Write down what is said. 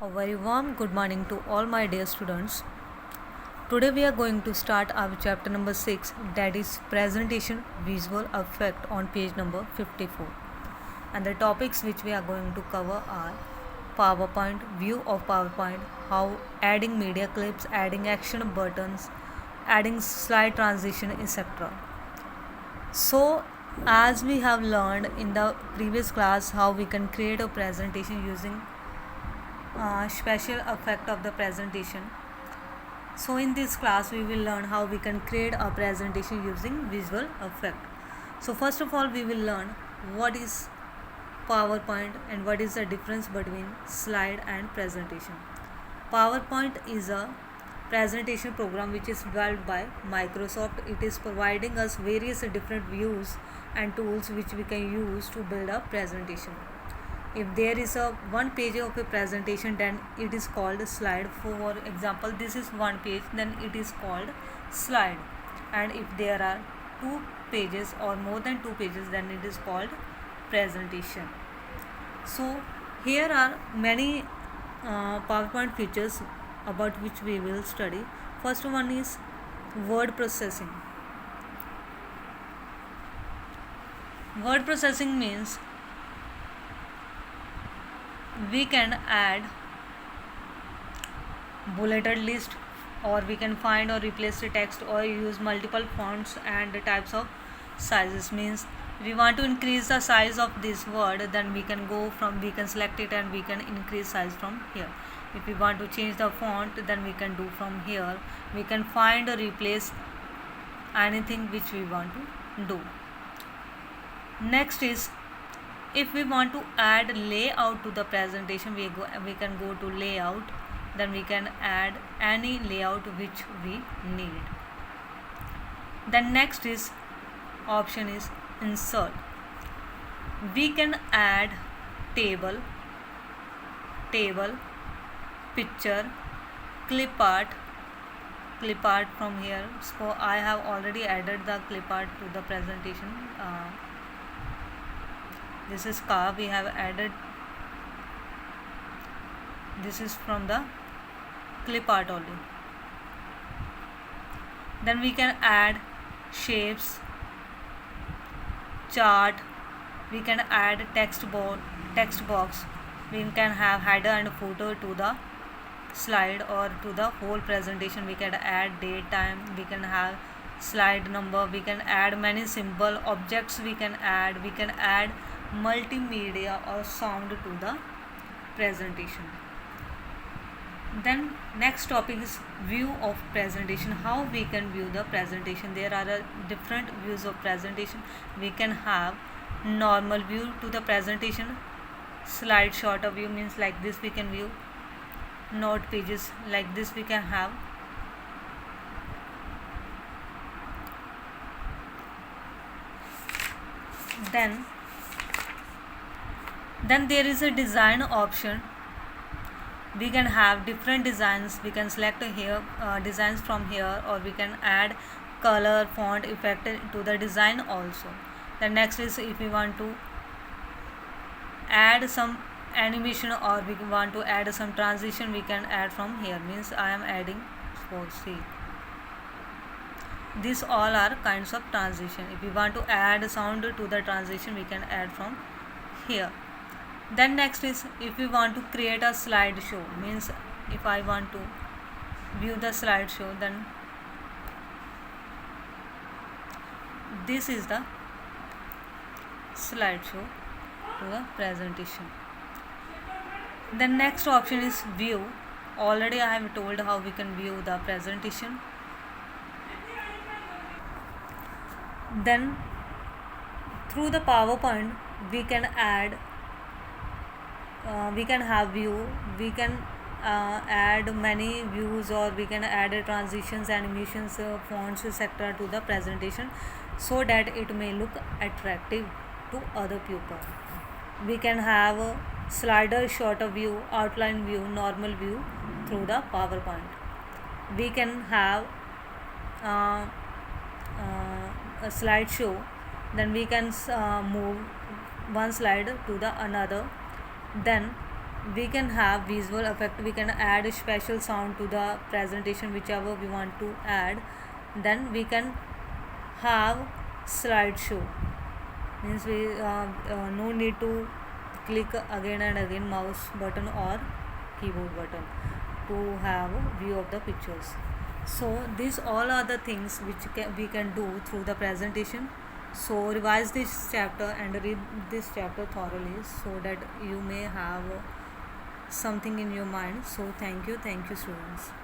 A very warm good morning to all my dear students. Today we are going to start our chapter number 6, that is presentation visual effect, on page number 54. And the topics which we are going to cover are PowerPoint, view of PowerPoint, how adding media clips, adding action buttons, adding slide transition, etc. So as we have learned in the previous class how we can create a presentation using special effect of the presentation. So in this class we will learn how we can create a presentation using visual effect. So first of all we will learn what is PowerPoint and what is the difference between slide and presentation. PowerPoint is a presentation program which is developed by Microsoft. It is providing us various different views and tools which we can use to build a presentation. If there is a one page of a presentation, then it is called a slide. For example, this is one page, then it is called slide. And if there are two pages or more than two pages, then it is called presentation. So here are many PowerPoint features about which we will study. First one is word processing. Word processing means we can add bulleted list, or we can find or replace the text, or use multiple fonts and types of sizes. Means we want to increase the size of this word, then we can select it and we can increase size from here. If we want to change the font, then we can do from here. We can find or replace anything which we want to do. Next is, if we want to add layout to the presentation, we can go to layout, then we can add any layout which we need. Then next is option is insert. We can add table, picture, clip art from here. So I have already added the clip art to the presentation. This is car, we have added, this is from the clip art only. Then we can add shapes, chart, we can add text box, we can have header and footer to the slide or to the whole presentation. We can add date, time, we can have slide number, we can add many symbol objects, we can add multimedia or sound to the presentation. Then next topic is view of presentation. How we can view the presentation? There are different views of presentation. We can have normal view to the presentation, slide shorter view, means like this we can view, note pages like this we can have. Then there is a design option. We can have different designs. We can select here designs from here, or we can add color, font, effect to the design also. The next is, if we want to add some animation or we want to add some transition, we can add from here. Means I am adding, so see, these all are kinds of transition. If we want to add sound to the transition, we can add from here. Then next is, if we want to create a slideshow, means if I want to view the slideshow, then this is the slideshow to the presentation. The next option is view. Already I have told how we can view the presentation. Then through the PowerPoint we can add we can have view, we can add many views, or we can add transitions, animations, fonts, etc. to the presentation, so that it may look attractive to other people. We can have a slider, shorter view, outline view, normal view through the PowerPoint. We can have a slideshow, then we can move one slide to the another. Then we can have visual effect, we can add a special sound to the presentation, whichever we want to add. Then we can have slideshow, means we no need to click again and again mouse button or keyboard button to have a view of the pictures. So these all are the things which we can do through the presentation. So revise this chapter and read this chapter thoroughly so that you may have something in your mind. So thank you students.